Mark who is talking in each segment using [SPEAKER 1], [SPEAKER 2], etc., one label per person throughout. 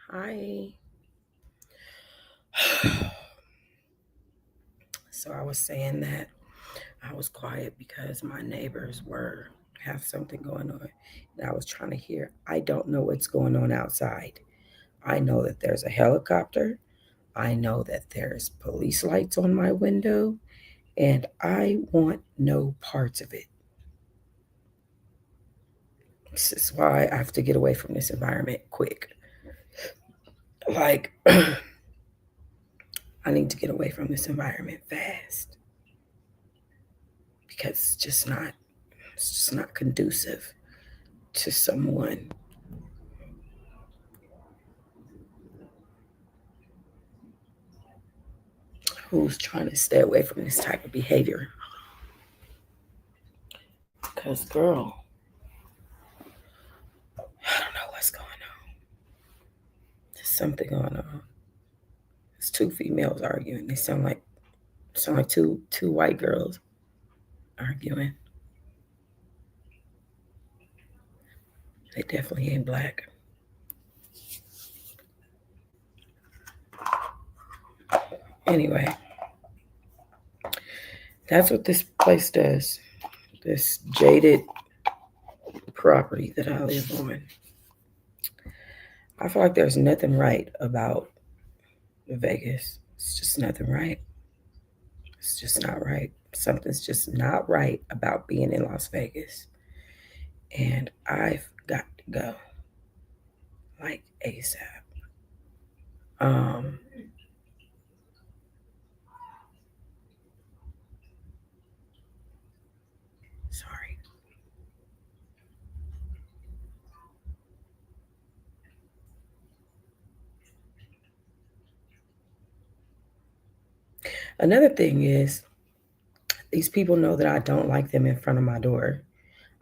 [SPEAKER 1] Hi. So I was saying that I was quiet because my neighbors were have something going on. And I was trying to hear. I don't know what's going on outside. I know that there's a helicopter. I know that there's police lights on my window, and I want no parts of it. This is why I have to get away from this environment quick. Like I need to get away from this environment fast because it's just not conducive to someone who's trying to stay away from this type of behavior. Because, girl, I don't know what's going on. There's something going on. There's two females arguing. They sound like two white girls arguing. They definitely ain't black. Anyway, that's what this place does. This jaded property that I live on. I feel like there's nothing right about Vegas. It's just nothing right. It's just not right. Something's just not right about being in Las Vegas. And I've got to go like ASAP. Um, Sorry. Another thing is, these people know that I don't like them in front of my door.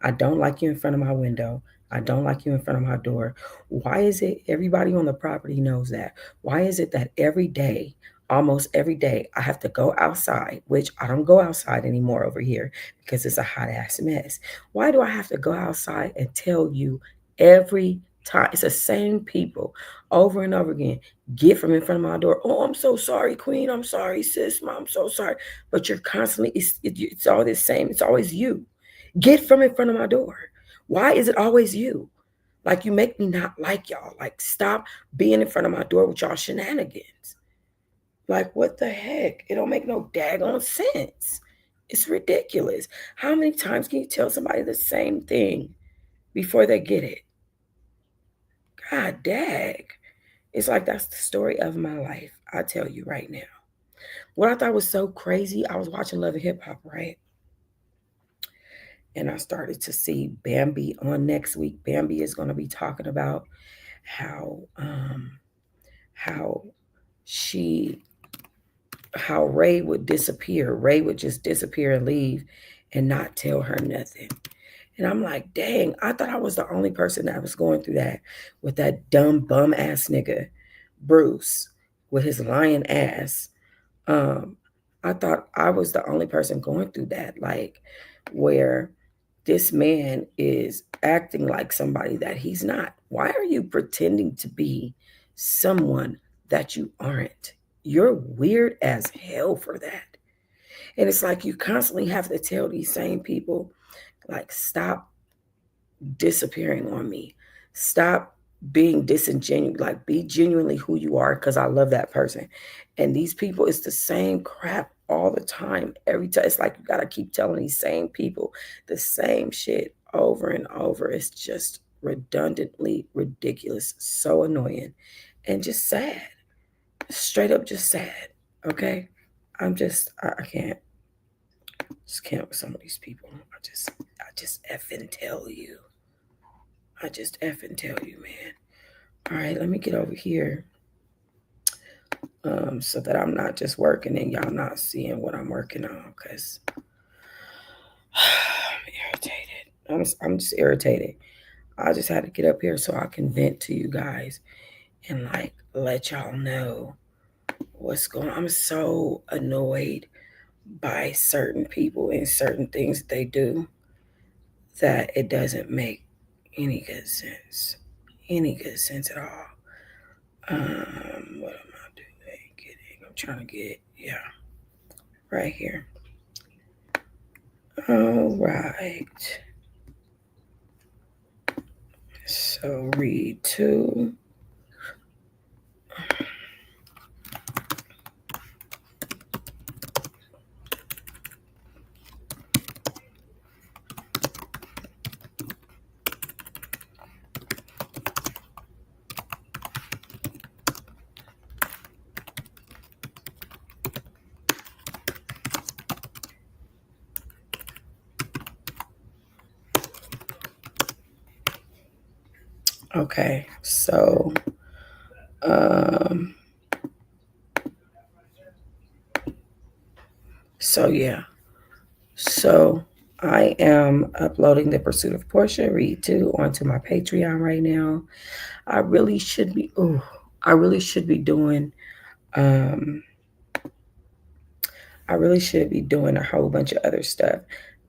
[SPEAKER 1] I don't like you in front of my window. I don't like you in front of my door. Why is it everybody on the property knows that? Why is it that every day, almost every day, I have to go outside, which I don't go outside anymore over here because it's a hot ass mess? Why do I have to go outside and tell you every time? It's the same people over and over again. Get from in front of my door. Oh, I'm so sorry, Queen. I'm sorry, sis. Mom, I'm so sorry. But you're constantly, it's all the same. It's always you. Get from in front of my door. Why is it always you? Like, you make me not like y'all. Like, stop being in front of my door with y'all shenanigans. Like, what the heck? It don't make no daggone sense. It's ridiculous. How many times can you tell somebody the same thing before they get it? God dag. It's like that's the story of my life. I tell you right now. What I thought was so crazy, I was watching Love and Hip Hop, right? And I started to see Bambi on next week. Bambi is going to be talking about how how she how Ray would disappear. Ray would just disappear and leave and not tell her nothing. And I'm like, dang, I thought I was the only person that was going through that with that dumb bum ass nigga, Bruce, with his lying ass. Um, I thought I was the only person going through that, like where this man is acting like somebody that he's not. Why are you pretending to be someone that you aren't? You're weird as hell for that. And it's like you constantly have to tell these same people, like, stop disappearing on me. Stop being disingenuous. Like, be genuinely who you are because I love that person. And these people, it's the same crap all the time. Every time, it's like you got to keep telling these same people the same shit over and over. It's just redundantly ridiculous, so annoying, and just sad. Straight up, just sad. Okay, I can't, just can't with some of these people. I just effing tell you. I just effing tell you, man. All right, let me get over here so that I'm not just working and y'all not seeing what I'm working on because I'm irritated. I'm just irritated. I just had to get up here so I can vent to you guys and like let y'all know what's going on. I'm so annoyed by certain people and certain things that they do that it doesn't make any good sense. Any good sense at all. What am I doing? I'm trying to get, yeah, right here. All right. So read two. Okay, um, so yeah, so I am uploading The Pursuit of Portia Read 2 onto my Patreon right now. I really should be, I really should be doing, um, I really should be doing a whole bunch of other stuff.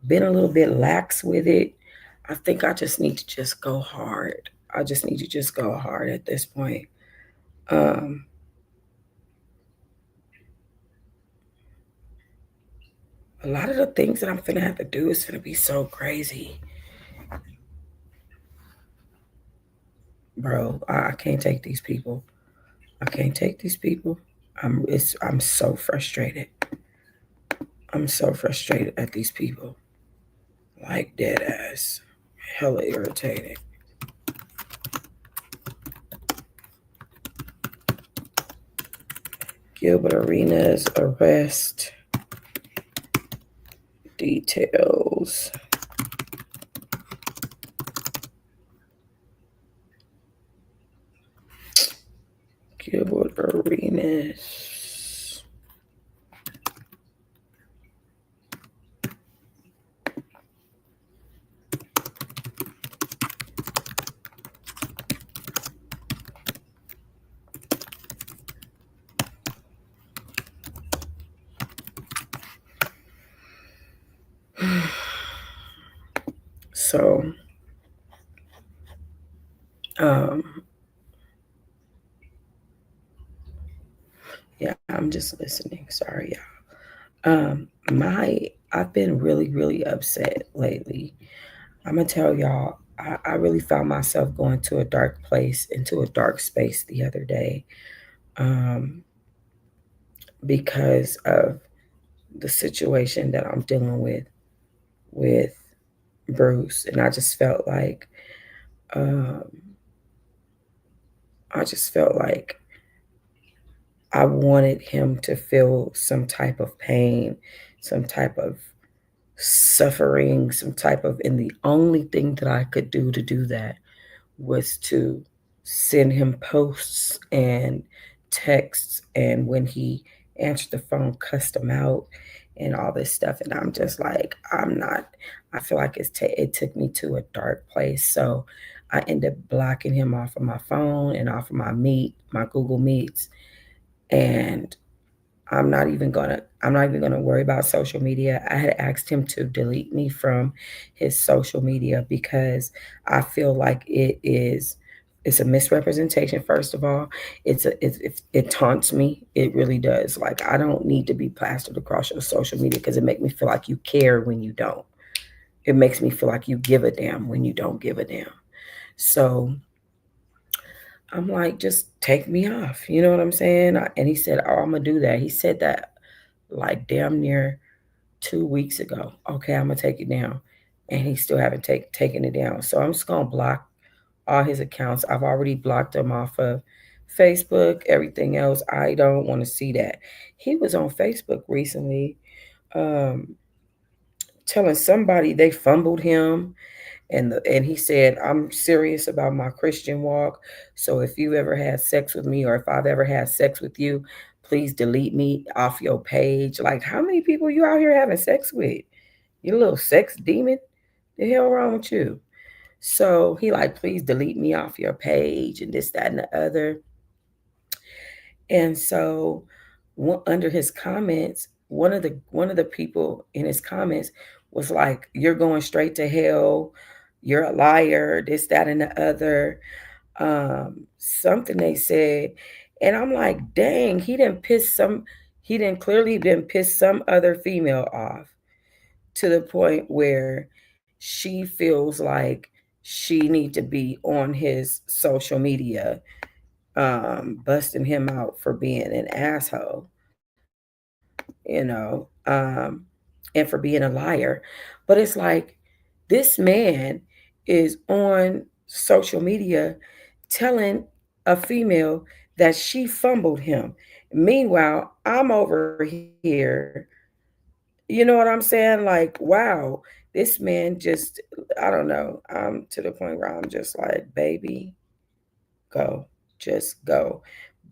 [SPEAKER 1] Been a little bit lax with it. I think I just need to just go hard. I just need to just go hard at this point. Um, a lot of the things that I'm finna have to do is finna be so crazy. Bro, I can't take these people. I can't take these people. I'm so frustrated. I'm so frustrated at these people. Like dead ass. Hella irritated. Gilbert Arenas arrest details. Gilbert Arenas. So, um, yeah, I'm just listening. Sorry, y'all. I've been really, really upset lately. I'm gonna tell y'all, I really found myself going to a dark place, into a dark space the other day, um, because of the situation that I'm dealing with Bruce, and um, I just felt like I wanted him to feel some type of pain, some type of suffering, some type of, and the only thing that I could do to do that was to send him posts and texts, and when he answered the phone, cussed him out and all this stuff. And I'm just like, I'm not. I feel like it took me to a dark place. So I ended up blocking him off of my phone and off of my Google Meets, and I'm not even gonna worry about social media. I had asked him to delete me from his social media because I feel like it's a misrepresentation. First of all, it taunts me. It really does. Like, I don't need to be plastered across your social media because it makes me feel like you care when you don't. It makes me feel like you give a damn when you don't give a damn. So I'm like, just take me off. You know what I'm saying? And he said, "Oh, I'm gonna do that." He said that like damn near 2 weeks ago. Okay, I'm gonna take it down, and he still haven't taken it down. So I'm just gonna block all his accounts. I've already blocked him off of Facebook. Everything else, I don't want to see that. He was on Facebook recently, um, telling somebody they fumbled him, and he said, "I'm serious about my Christian walk. So if you ever had sex with me, or if I've ever had sex with you, please delete me off your page." Like, how many people you out here having sex with? You little sex demon. The hell wrong with you? So he like, please delete me off your page and this, that, and the other. And so under his comments, one of the people in his comments was like, "You're going straight to hell. You're a liar. This, that, and the other." something they said, and I'm like, dang, he didn't clearly been piss some other female off to the point where she feels like she need to be on his social media, busting him out for being an asshole, and for being a liar. But it's like this man is on social media telling a female that she fumbled him. Meanwhile, I'm over here. You know what I'm saying? Like, wow, this man just, I don't know. I'm to the point where I'm just like, baby, go, just go.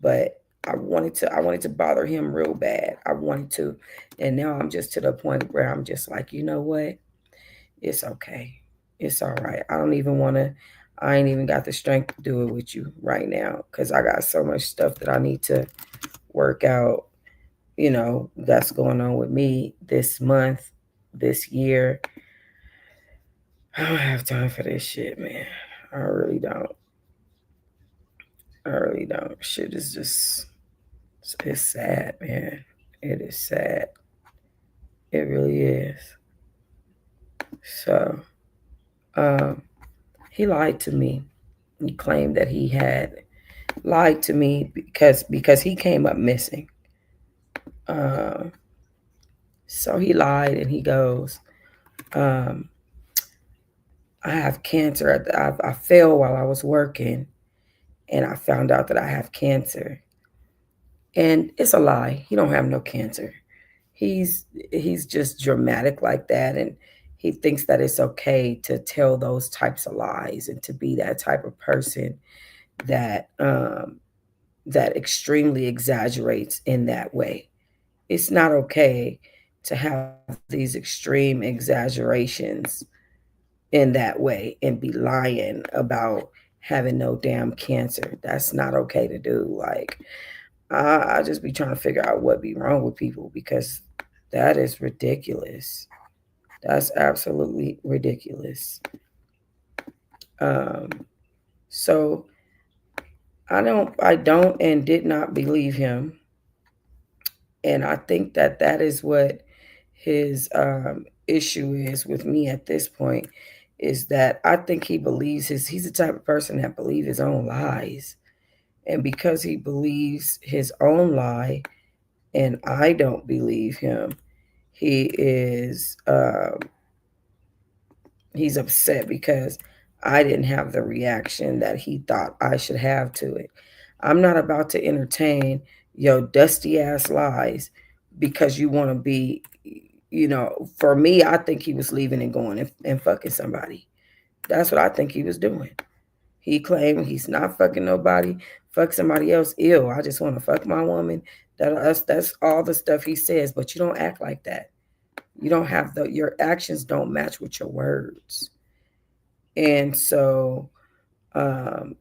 [SPEAKER 1] But I wanted to bother him real bad. I wanted to, and now I'm just to the point where I'm just like, you know what? It's okay. It's all right. I don't even want to. I ain't even got the strength to do it with you right now because I got so much stuff that I need to work out. That's going on with me this month, this year. I don't have time for this shit, man. I really don't. I really don't. Shit is just, it's sad, man. It is sad. It really is. So, um, he lied to me. He claimed that he had lied to me because he came up missing. Uh, so he lied and he goes, um, I have cancer. I fell while I was working, and I found out that I have cancer. And it's a lie. He don't have no cancer. He's he's just dramatic like that, and he thinks that it's okay to tell those types of lies and to be that type of person that that extremely exaggerates in that way. It's not okay to have these extreme exaggerations in that way and be lying about having no damn cancer. That's not okay to do. Like, I just be trying to figure out what be wrong with people because that is ridiculous. That's absolutely ridiculous. Um, so I don't and did not believe him, and I think that that is what his issue is with me at this point. Is that I think he believes he's the type of person that believes his own lies, and because he believes his own lie, and I don't believe him, he is he's upset because I didn't have the reaction that he thought I should have to it. I'm not about to entertain your dusty ass lies because you want to be, for me, I think he was leaving and going and fucking somebody. That's what I think he was doing. He claimed he's not fucking nobody, fuck somebody else. Ew, I just want to fuck my woman. That's all the stuff he says, but you don't act like that. You don't have your actions don't match with your words. And so, um,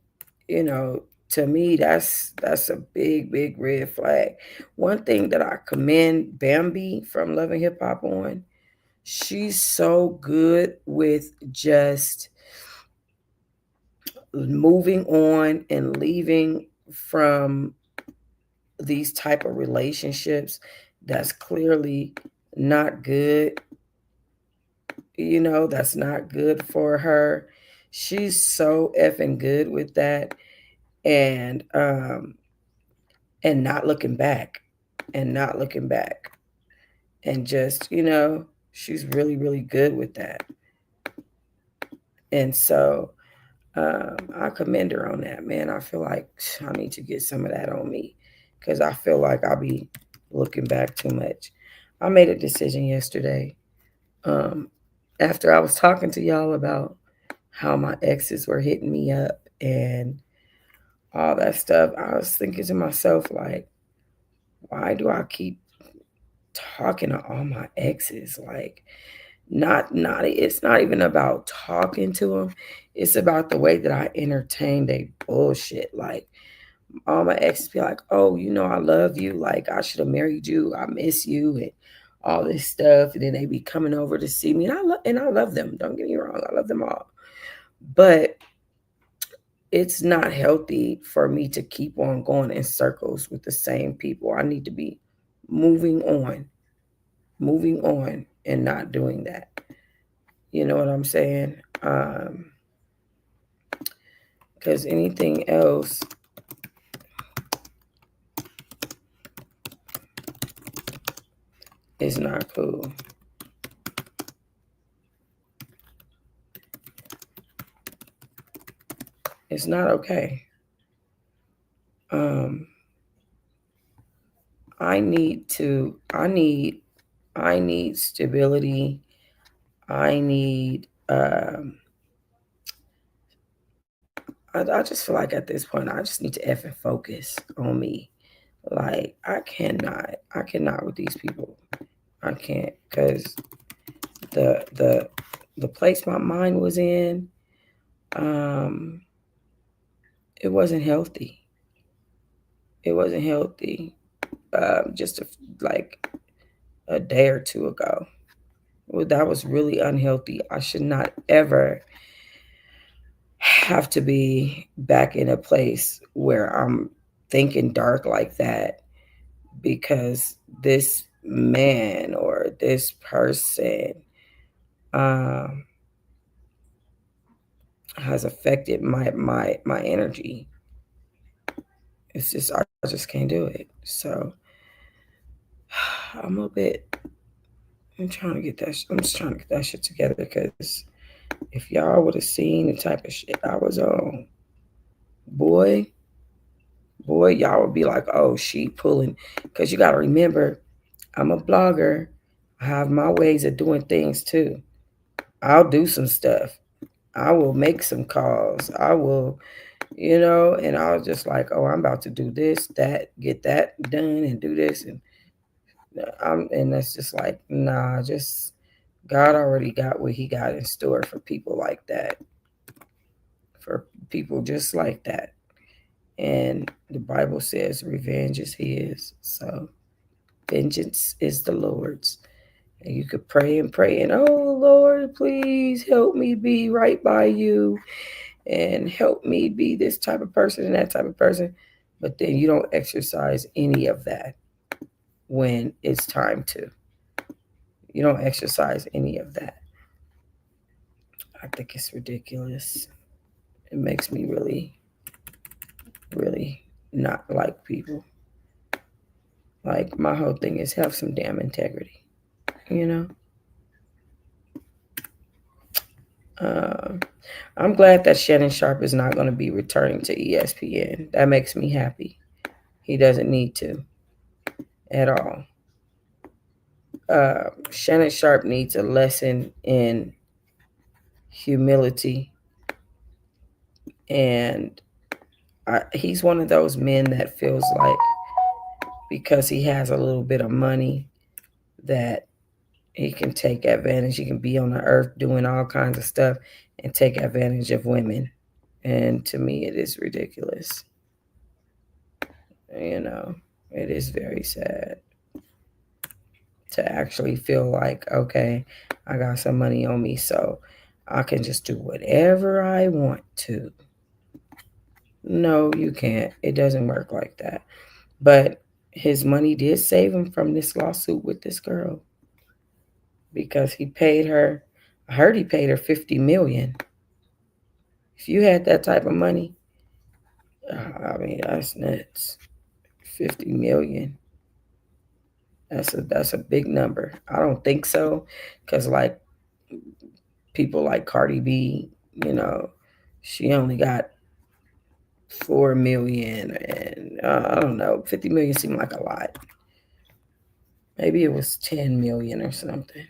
[SPEAKER 1] you know, to me, that's a big, big red flag. One thing that I commend Bambi from Love and Hip Hop on, she's so good with just moving on and leaving from these type of relationships that's clearly not good, that's not good for her. She's so effing good with that, and not looking back, and not looking back, and just, she's really, really good with that. And so I commend her on that, man. I feel like I need to get some of that on me because I feel like I'll be looking back too much. I made a decision yesterday, um, after I was talking to y'all about how my exes were hitting me up and all that stuff. I was thinking to myself, like, why do I keep talking to all my exes? Like, not it's not even about talking to them. It's about the way that I entertain they bullshit. Like, all my exes be like, oh, I love you. Like, I should have married you. I miss you and all this stuff. And then they be coming over to see me. And I love them. Don't get me wrong. I love them all. But it's not healthy for me to keep on going in circles with the same people. I need to be moving on, moving on, and not doing that. You know what I'm saying? Because anything else is not cool. It's not okay. Um, I need stability. I need I just feel like at this point I just need to effing focus on me. Like I cannot with these people. I can't because the the the place my mind was in, um, it wasn't healthy. It wasn't healthy. Just like a day or two ago, well, that was really unhealthy. I should not ever have to be back in a place where I'm thinking dark like that because this man or this person um, has affected my energy. It's just I just can't do it. So I'm a bit. I'm trying to get that. I'm just trying to get that shit together because if y'all would have seen the type of shit I was on, boy, boy, y'all would be like, oh, she pulling. Because you got to remember, I'm a blogger. I have my ways of doing things too. I'll do some stuff. I will make some calls. I will, and I was just like, oh, I'm about to do this, that, get that done, and do this, and that's just like, nah, just God already got what He got in store for people like that, for people just like that. And the Bible says revenge is His. So vengeance is the Lord's. And you could pray and pray and, oh Lord, please help me be right by you and help me be this type of person and that type of person. But then you don't exercise any of that when it's time to. You don't exercise any of that. I think it's ridiculous. It makes me really, really not like people. Like, my whole thing is have some damn integrity, you know? Uh, I'm glad that Shannon Sharp is not going to be returning to ESPN. That makes me happy. He doesn't need to at all. Shannon Sharp needs a lesson in humility, and he's one of those men that feels like because he has a little bit of money that he can take advantage. He can be on the earth doing all kinds of stuff and take advantage of women. And to me, it is ridiculous. You know, it is very sad to actually feel like, okay, I got some money on me, so I can just do whatever I want to. No, you can't. It doesn't work like that. But his money did save him from this lawsuit with this girl because he paid her. I heard he paid her $50 million. If you had that type of money, I mean that's nuts. $50 million. That's a big number. I don't think so, because like people like Cardi B, you know, she only got 4 million, and I don't know, 50 million seemed like a lot. Maybe it was 10 million or something.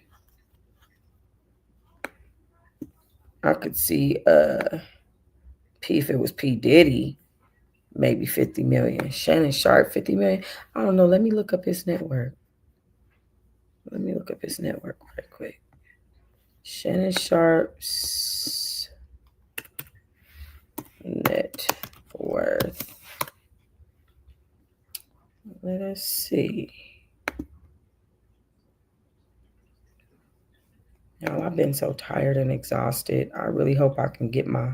[SPEAKER 1] I could see if it was P Diddy, maybe 50 million. Shannon Sharp, 50 million. I don't know. Let me look up his network. Let me look up his network right quick. Shannon Sharp's net worth. Let us see. Now, I've been so tired and exhausted. I really hope I can get my.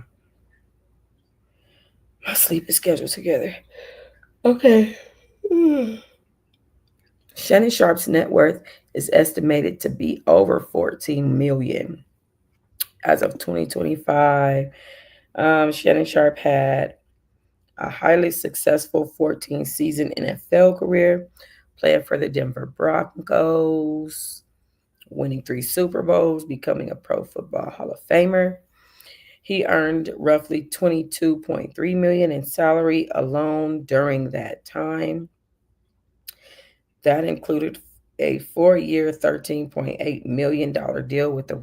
[SPEAKER 1] sleep schedule together. Okay. Shannon Sharp's net worth is estimated to be over 14 million as of 2025. Shannon Sharp had a highly successful 14-season NFL career, playing for the Denver Broncos, winning 3 Super Bowls, becoming a Pro Football Hall of Famer. He earned roughly 22.3 million in salary alone during that time. That included a 4-year, $13.8 million deal with the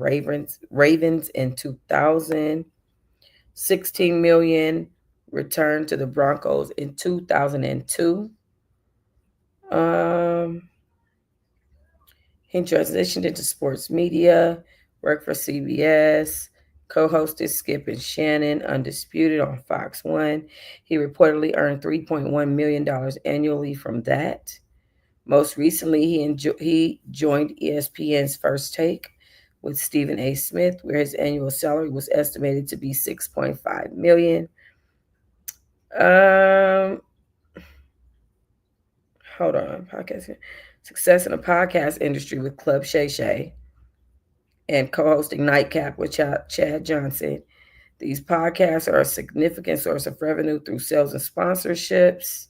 [SPEAKER 1] Ravens in 2000, 16 million returned to the Broncos in 2002. Um, he transitioned into sports media, worked for CBS, co-hosted Skip and Shannon Undisputed on Fox 1. He reportedly earned $3.1 million annually from that. Most recently, he joined ESPN's First Take with Stephen A. Smith, where his annual salary was estimated to be $6.5 million. Um, Hold on, podcast success in the podcast industry with Club Shay Shay and co-hosting Nightcap with Chad Johnson. These podcasts are a significant source of revenue through sales and sponsorships.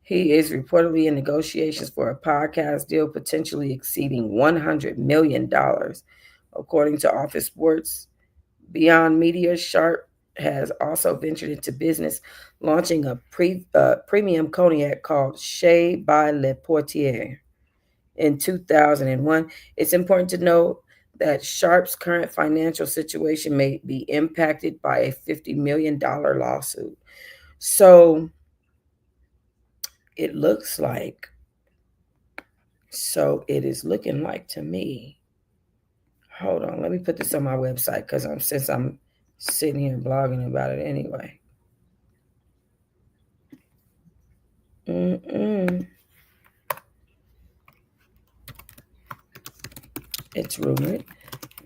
[SPEAKER 1] He is reportedly in negotiations for a podcast deal potentially exceeding $100 million, according to Office Sports. Beyond Media, Sharp has also ventured into business, launching a premium cognac called Chez by Le Portier in 2001. It's important to note that Sharp's current financial situation may be impacted by a $50 million lawsuit. So it looks like, so it is looking like to me. Hold on, let me put this on my website because since I'm sitting here blogging about it anyway. It's rumored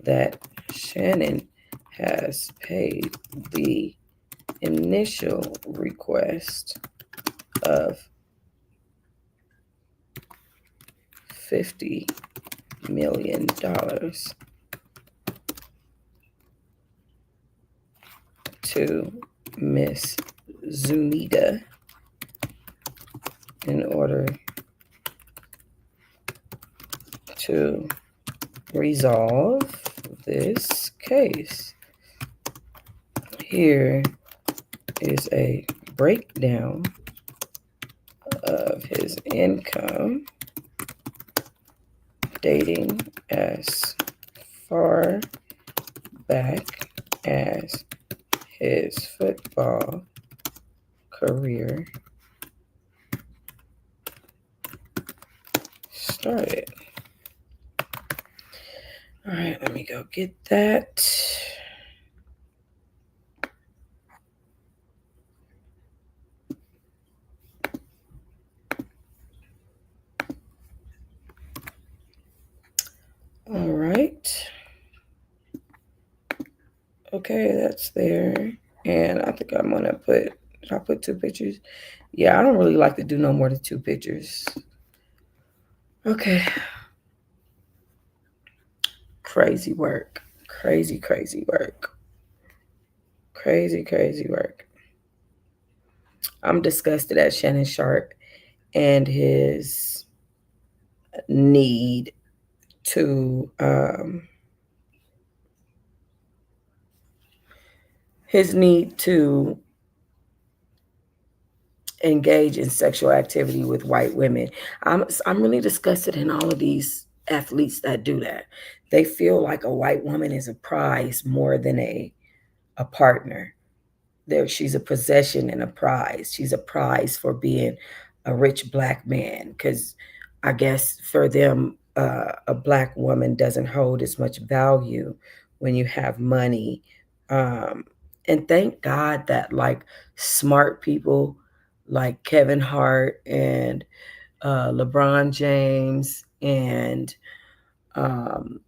[SPEAKER 1] that Shannon has paid the initial request of $50 million to Miss Zuniga in order to resolve this case. Here is a breakdown of his income dating as far back as his football career started. All right, let me go get that. All right. Okay, that's there. And I think I'm going to did I put 2 pictures? Yeah, I don't really like to do no more than 2 pictures. Okay. Crazy work. Crazy work. Crazy work. I'm disgusted at Shannon Sharp and his need to engage in sexual activity with white women. I'm really disgusted in all of these athletes that do that. They feel like a white woman is a prize more than a partner. She's a possession and a prize. She's a prize for being a rich black man, because I guess for them, a black woman doesn't hold as much value when you have money. And thank God that like smart people like Kevin Hart and LeBron James and um,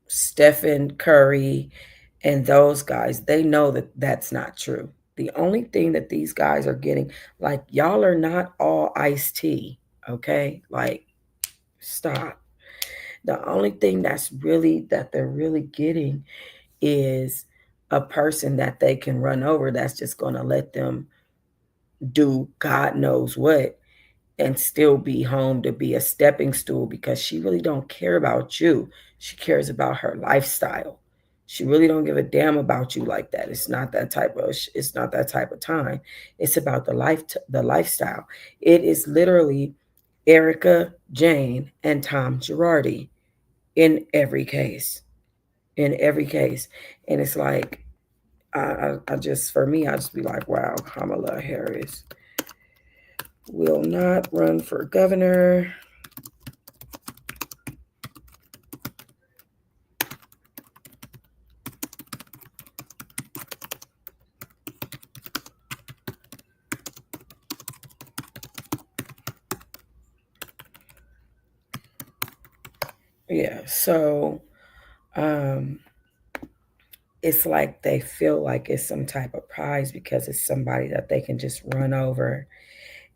[SPEAKER 1] Stephen Curry And those guys, they know that that's not true. The only thing that these guys are getting, like, y'all are not all iced tea, okay? Like, stop. The only thing that they're really getting is a person that they can run over that's just going to let them do God knows what and still be home to be a stepping stool, because she really don't care about you. She cares about her lifestyle. She really don't give a damn about you like that. It's not that type of time. It's about the lifestyle. It is literally Erica Jane and Tom Girardi in every case. In every case. And it's like, I just, for me, I just be like, wow, Kamala Harris will not run for governor. Yeah, so um, it's like they feel like it's some type of prize because it's somebody that they can just run over,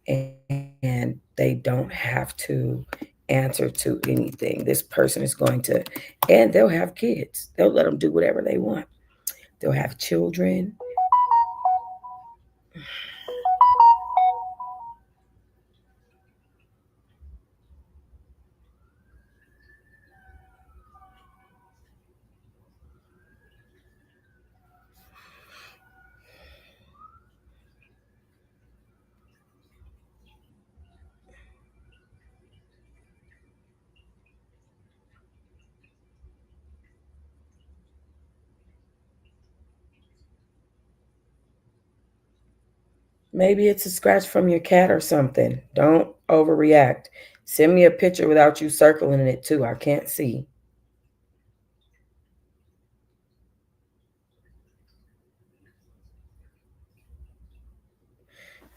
[SPEAKER 1] and they don't have to answer to anything. This person is going to, and they'll have kids. They'll let them do whatever they want. They'll have children. Maybe it's a scratch from your cat or something. Don't overreact. Send me a picture without you circling it too. I can't see.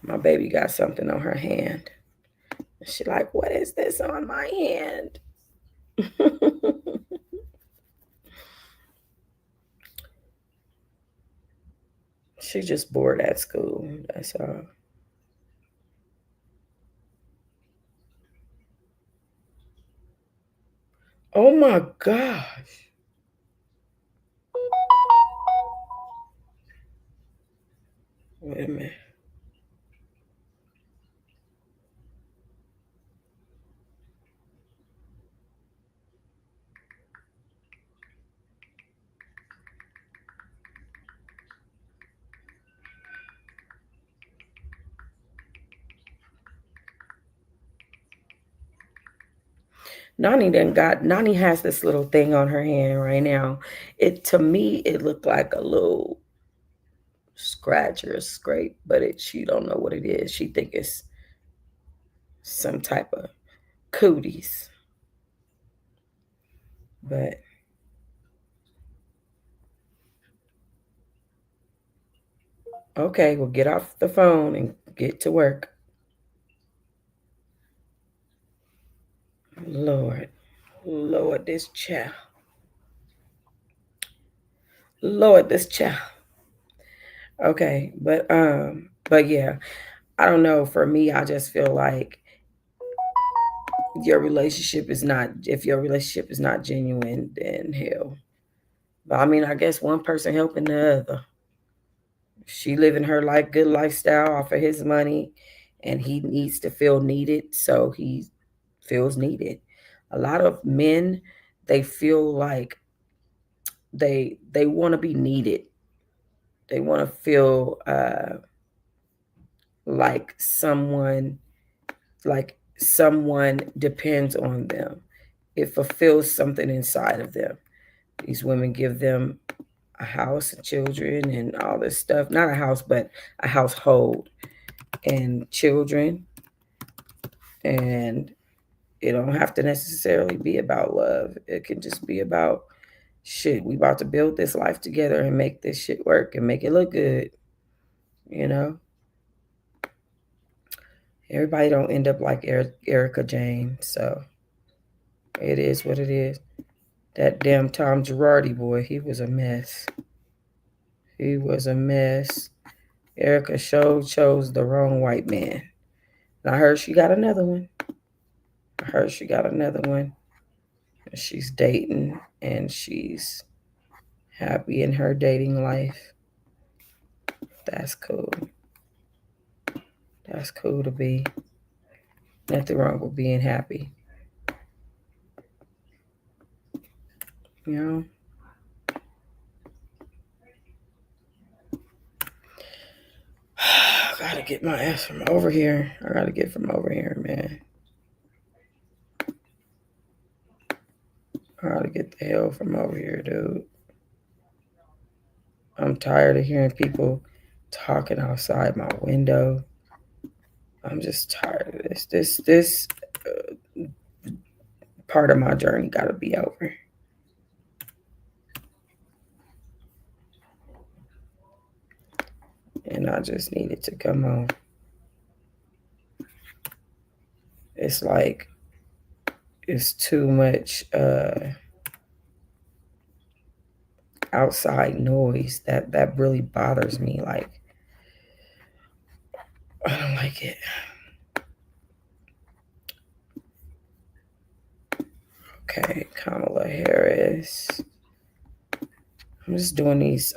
[SPEAKER 1] My baby got something on her hand. She like, what is this on my hand? She just bored at school. That's all. Oh my gosh. Wait a minute. Nani has this little thing on her hand right now. It, to me, it looked like a little scratch or a scrape, but she don't know what it is. She think it's some type of cooties. But okay, well, get off the phone and get to work. Lord, Lord, this child. Lord, this child. Okay, but yeah, I don't know. For me, I just feel like your relationship is not. If your relationship is not genuine, then hell. But I mean, I guess one person helping the other. She living her life, good lifestyle off of his money, and he needs to feel needed, so he feels needed. A lot of men, they feel like they want to be needed. They want to feel like someone depends on them. It fulfills something inside of them. These women give them a house and children and all this stuff. Not a house, but a household and children. And it don't have to necessarily be about love. It can just be about, shit, we about to build this life together and make this shit work and make it look good. You know? Everybody don't end up like Erica Jane. So it is what it is. That damn Tom Girardi boy, he was a mess. He was a mess. Erica chose the wrong white man. And I heard she got another one. She's dating and she's happy in her dating life. That's cool. That's cool to be. Nothing wrong with being happy. You know? I gotta get my ass from over here. I gotta get from over here, man. I gotta get the hell from over here, dude. I'm tired of hearing people talking outside my window. I'm just tired of this. This part of my journey gotta be over. And I just needed to come home. It's like it's too much outside noise that really bothers me. Like, I don't like it. Okay, Kamala Harris. I'm just doing these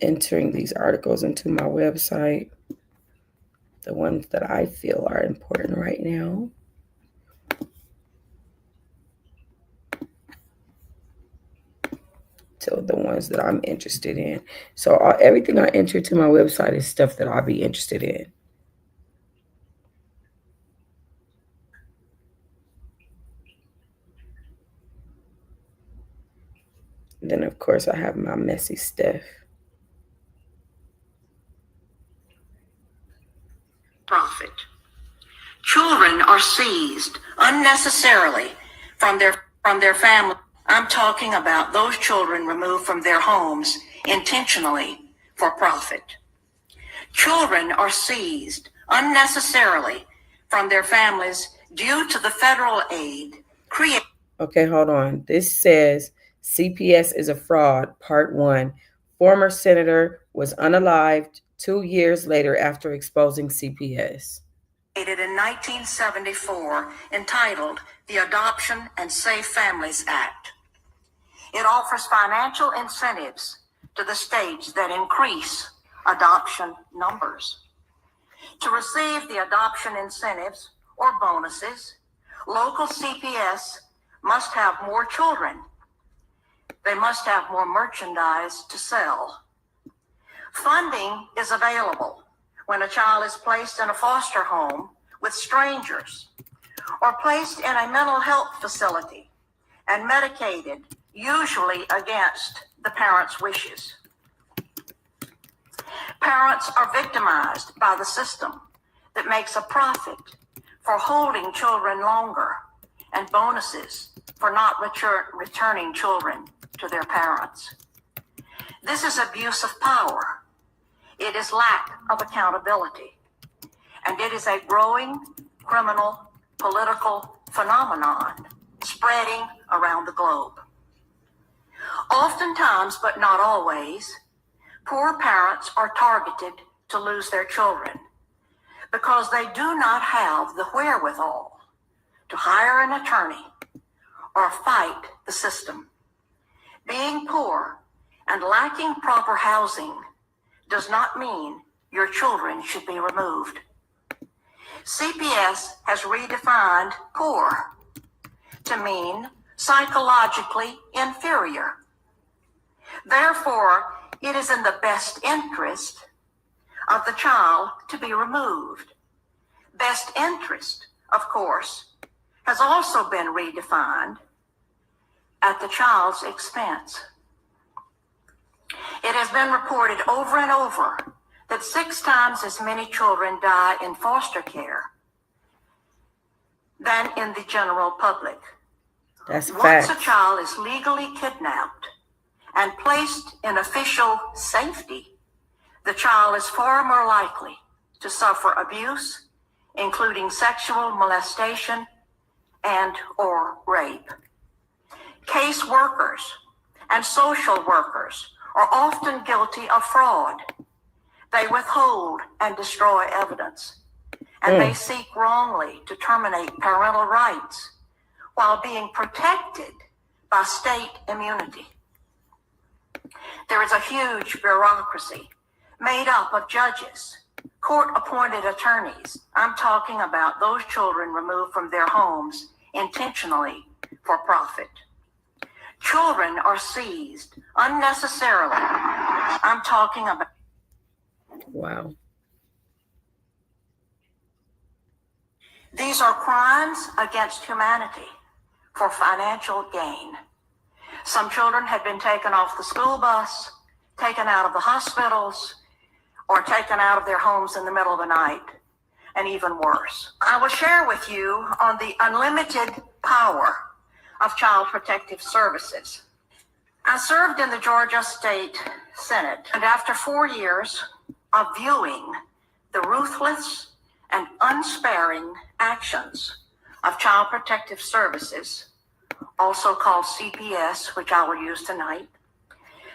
[SPEAKER 1] entering these articles into my website, the ones that I feel are important right now. To the ones that I'm interested in. So everything I enter to my website is stuff that I'll be interested in. And then, of course, I have my messy stuff.
[SPEAKER 2] Profit. Children are seized unnecessarily from their family. I'm talking about those children removed from their homes intentionally for profit. Children are seized unnecessarily from their families due to the federal aid created.
[SPEAKER 1] Okay, hold on. This says CPS is a fraud, part 1. Former senator was unalived 2 years later after exposing CPS.
[SPEAKER 2] In 1974, entitled the Adoption and Safe Families Act. It offers financial incentives to the states that increase adoption numbers. To receive the adoption incentives or bonuses, local CPS must have more children. They must have more merchandise to sell. Funding is available when a child is placed in a foster home with strangers or placed in a mental health facility and medicated, usually against the parents' wishes. Parents are victimized by the system that makes a profit for holding children longer and bonuses for not returning children to their parents. This is abuse of power. It is lack of accountability. And it is a growing criminal political phenomenon spreading around the globe. Oftentimes, but not always, poor parents are targeted to lose their children because they do not have the wherewithal to hire an attorney or fight the system. Being poor and lacking proper housing does not mean your children should be removed. CPS has redefined poor to mean psychologically inferior. Therefore, it is in the best interest of the child to be removed. Best interest, of course, has also been redefined at the child's expense. It has been reported over and over that 6 times as many children die in foster care than in the general public.
[SPEAKER 1] That's
[SPEAKER 2] Once
[SPEAKER 1] fact.
[SPEAKER 2] a child is legally kidnapped and placed in official safety, the child is far more likely to suffer abuse, including sexual molestation and or rape. Case workers and social workers are often guilty of fraud. They withhold and destroy evidence, and they seek wrongly to terminate parental rights while being protected by state immunity. There is a huge bureaucracy made up of judges, court-appointed attorneys. I'm talking about those children removed from their homes intentionally for profit. Children are seized unnecessarily. I'm talking about...
[SPEAKER 1] Wow.
[SPEAKER 2] These are crimes against humanity for financial gain. Some children had been taken off the school bus, taken out of the hospitals, or taken out of their homes in the middle of the night, and even worse. I will share with you on the unlimited power of Child Protective Services. I served in the Georgia State Senate, and after 4 years of viewing the ruthless and unsparing actions of Child Protective Services, also called CPS, which I will use tonight,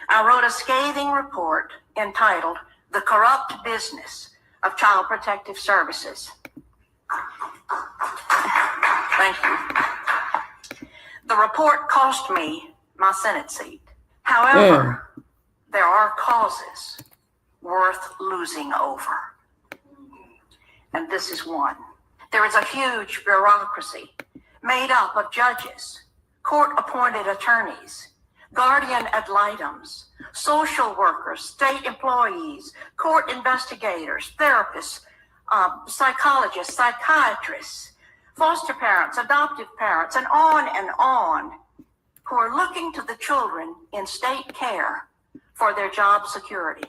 [SPEAKER 2] I wrote a scathing report entitled "The Corrupt Business of Child Protective Services." Thank you. The report cost me my Senate seat. However, there are causes worth losing over. And this is one. There is a huge bureaucracy made up of judges, court-appointed attorneys, guardian ad litems, social workers, state employees, court investigators, therapists, psychologists, psychiatrists, foster parents, adoptive parents, and on, who are looking to the children in state care for their job security.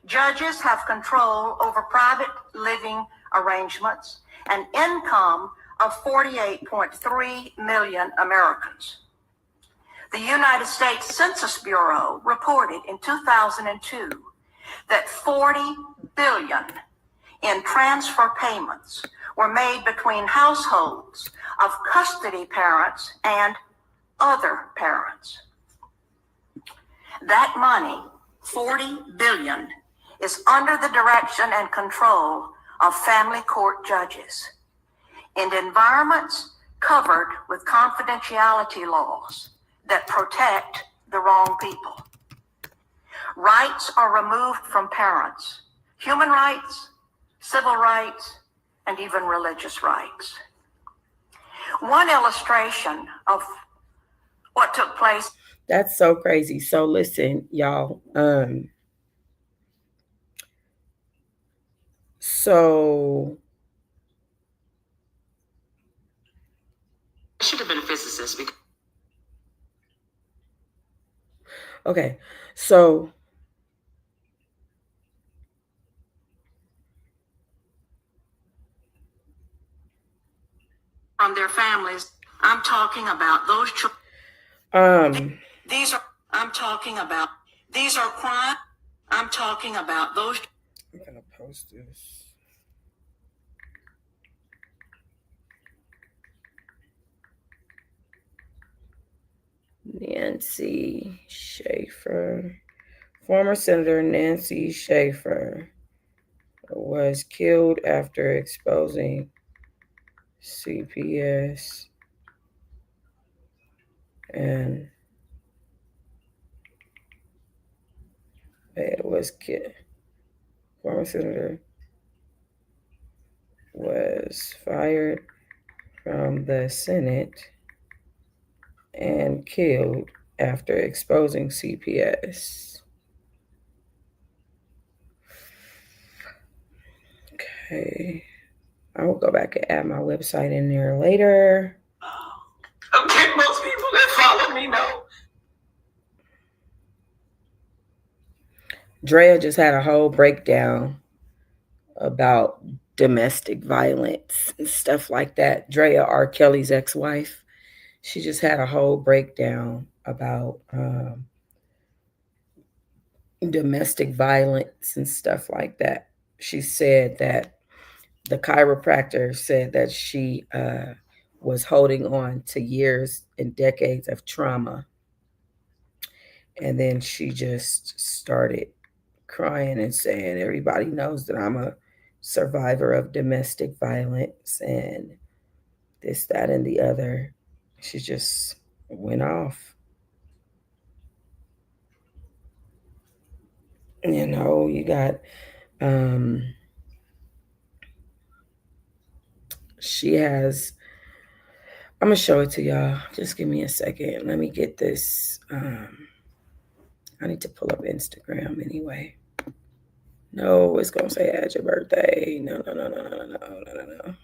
[SPEAKER 2] Judges have control over private living arrangements and income of 48.3 million Americans. The United States Census Bureau reported in 2002 that 40 billion in transfer payments were made between households of custody parents and other parents. That money, 40 billion, is under the direction and control of family court judges in environments covered with confidentiality laws that protect the wrong people. Rights are removed from parents, human rights, civil rights, and even religious rights. One illustration of what took place.
[SPEAKER 1] That's so crazy. So listen, y'all. So
[SPEAKER 2] I should have been a physicist.
[SPEAKER 1] okay, so
[SPEAKER 2] from their families, I'm talking about those children. These are crimes. I'm talking about those.
[SPEAKER 1] I'm gonna post this. Nancy Schaefer, former Senator Nancy Schaefer, was killed after exposing CPS and it was killed. Former Senator was fired from the Senate and killed after exposing CPS. Okay. I will go back and add my website in there later.
[SPEAKER 2] Okay, most people that follow me know.
[SPEAKER 1] Drea just had a whole breakdown about domestic violence and stuff like that. Drea, R. Kelly's ex-wife, she just had a whole breakdown about domestic violence and stuff like that. She said that the chiropractor said that she was holding on to years and decades of trauma And then she just started crying and saying, everybody knows that I'm a survivor of domestic violence and this, that, and the other. She just went off. You got, um, she has, I'm going to show it to y'all. Just give me a second. Let me get this. I need to pull up Instagram anyway. No, it's gonna say add your birthday. No, no, no, no, no, no, no, no, no.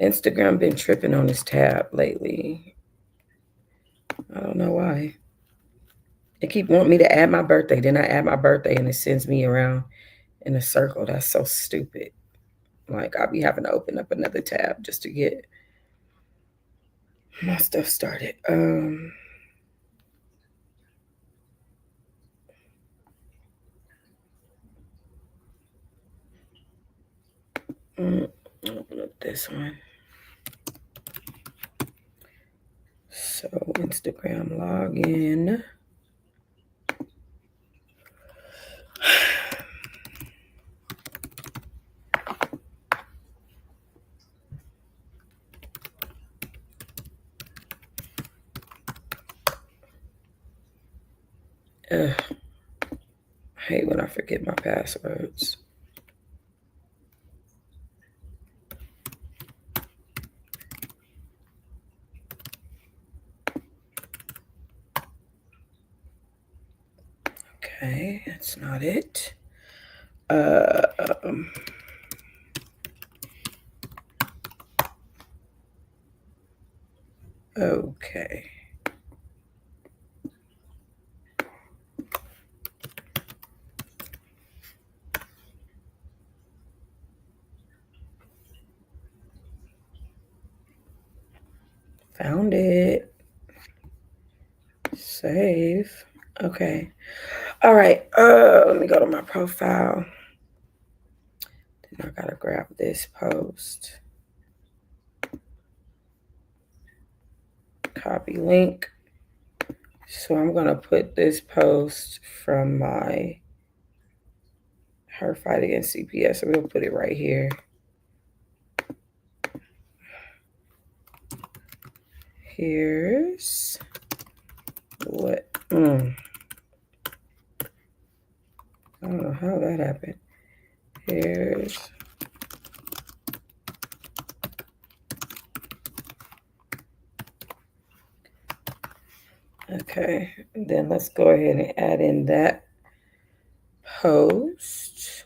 [SPEAKER 1] Instagram been tripping on this tab lately. I don't know why. They keep wanting me to add my birthday. Then I add my birthday and it sends me around in a circle. That's so stupid. Like I'll be having to open up another tab just to get my stuff started. Open up this one. So Instagram login. Ugh, I hate when I forget my passwords. Okay, that's not it. Um, okay. Found it. Save. Okay. All right. Let me go to my profile. Then I gotta grab this post. Copy link. So I'm gonna put this post from her fight against CPS. So we'll put it right here. Here's what. I don't know how that happened. Here's okay. Then let's go ahead and add in that post.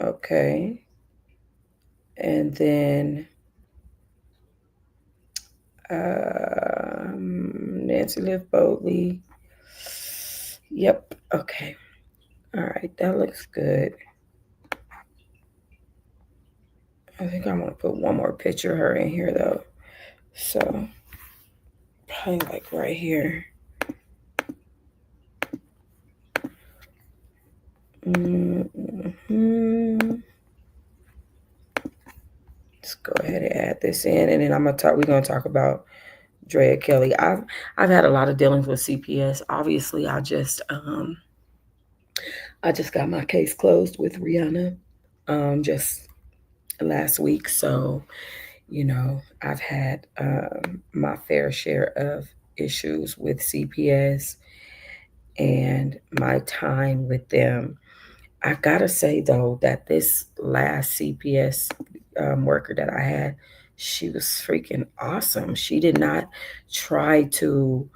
[SPEAKER 1] Okay. And then Nancy Live Boldly. Yep. Okay. All right. That looks good. I think I'm going to put one more picture of her in here, though. So, probably like right here. Let's go ahead and add this in, and then we're gonna talk about Drea Kelly. I've had a lot of dealings with CPS. Obviously, I just got my case closed with Rihanna just last week. So, I've had my fair share of issues with CPS and my time with them. I gotta say though that this last CPS worker that I had, she was freaking awesome. She did not try to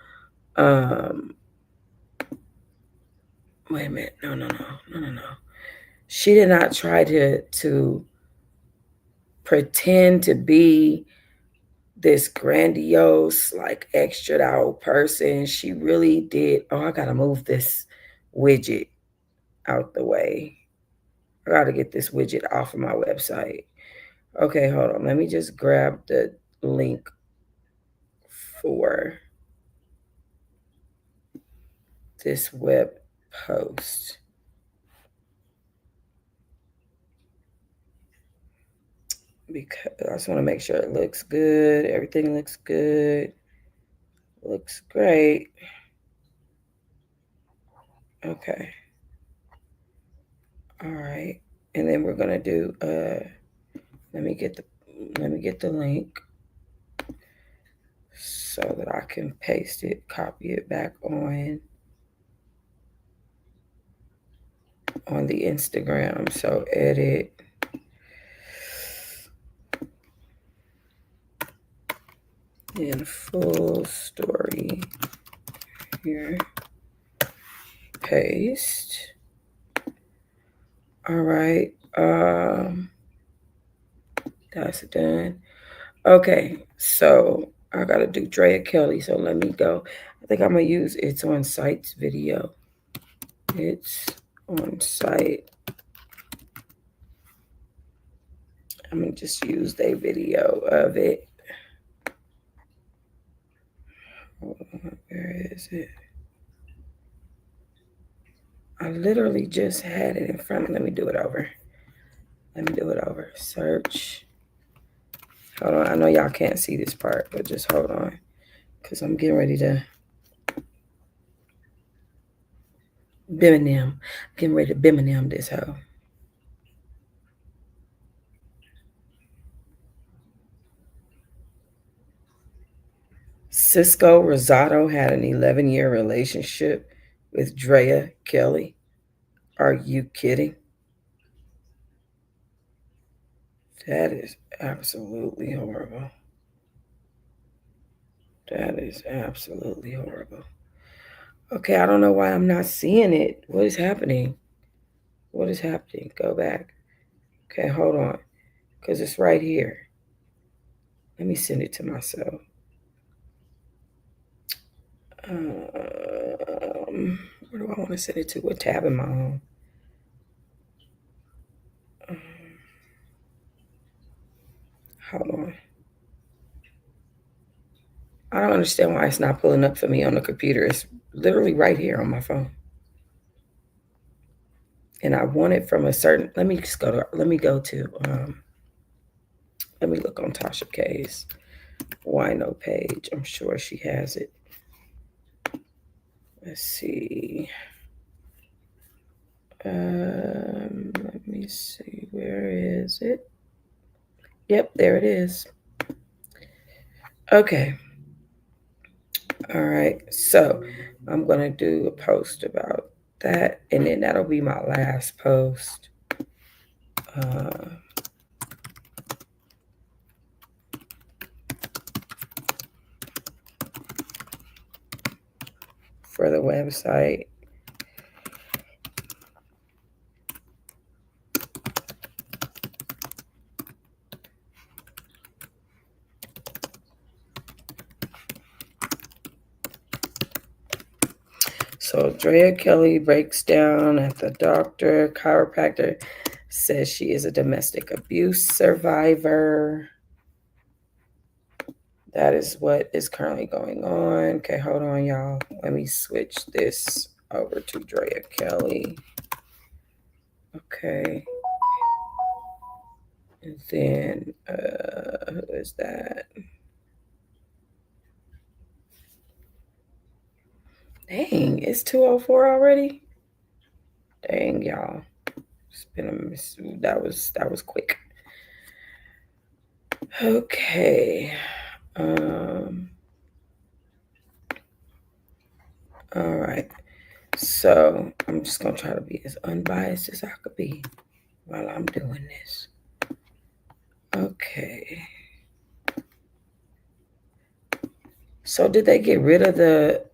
[SPEAKER 1] wait a minute. No. She did not try to pretend to be this grandiose, like extra out person. She really did. Oh, I gotta move this widget out the way. I gotta get this widget off of my website. Okay, hold on. Let me just grab the link for this web post. Because I just want to make sure it looks good. Everything looks good. Looks great. Okay. All right. And then we're gonna do let me get the link so that I can paste it, copy it back on the Instagram. So edit. And full story here. Paste. All right. That's done. Okay, so I gotta do Drea Kelly. So let me go. I think I'm gonna use It's on Site's video. It's on Site. I'm gonna just use their video of it. Where is it? I literally just had it in front of me. Let me do it over. Search. Hold on. I know y'all can't see this part, but just hold on. Because I'm getting ready to Biminem. Getting ready to Biminem this hoe. Cisco Rosado had an 11-year relationship with Drea Kelly. Are you kidding? That is absolutely horrible. That is absolutely horrible. Okay, I don't know why I'm not seeing it. What is happening? What is happening? Go back. Okay, hold on. Because it's right here. Let me send it to myself. Where do I want to send it to? What tab am I on? Hold on. I don't understand why it's not pulling up for me on the computer. It's literally right here on my phone. And I want it from a certain, let me look on Tasha K's Wino page. I'm sure she has it. Let's see. Let me see. Where is it? Yep, there it is. Okay. All right. So I'm going to do a post about that. And then that'll be my last post. For the website. So Drea Kelly breaks down at the doctor. Chiropractor says she is a domestic abuse survivor. That is what is currently going on. Okay, hold on, y'all. Let me switch this over to Drea Kelly. Okay. And then, who is that? Dang, it's 2:04 already? Dang, y'all. It's been that was quick. Okay. All right. So I'm just gonna try to be as unbiased as I could be while I'm doing this. Okay. So did they get rid of the?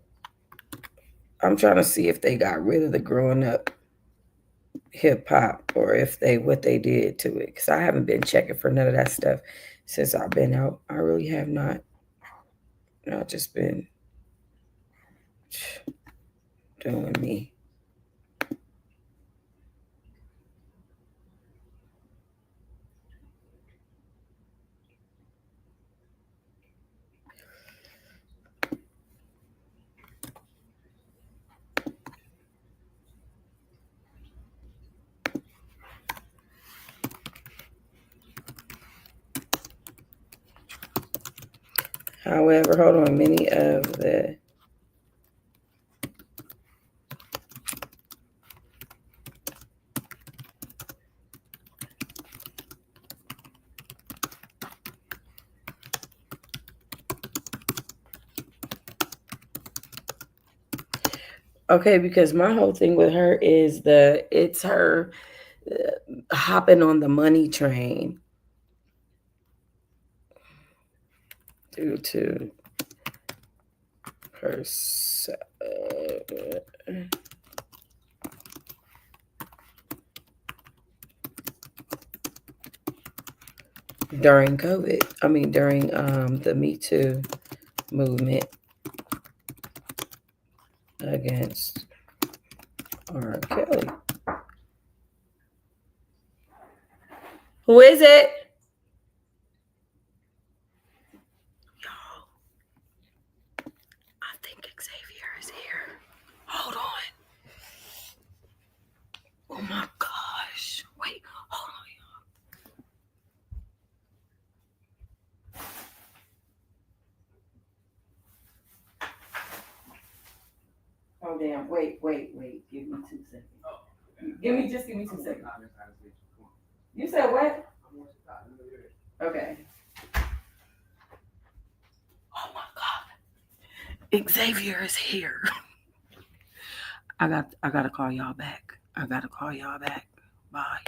[SPEAKER 1] I'm trying to see if they got rid of the growing up hip hop or if what they did to it, because I haven't been checking for none of that stuff since I've been out. I really have not. I've just been doing me. However, hold on, many of the okay, because my whole thing with her is it's her hopping on the money train due to her during COVID. I mean, during the Me Too movement against R. Kelly. Who is it? Y'all, I think Xavier is here. Hold on. Oh my gosh. Wait, hold on, y'all. Oh damn. Wait. Give me 2 seconds. Give me 2 seconds. You said what? Okay. Oh my God. Xavier is here. I gotta call y'all back. Bye.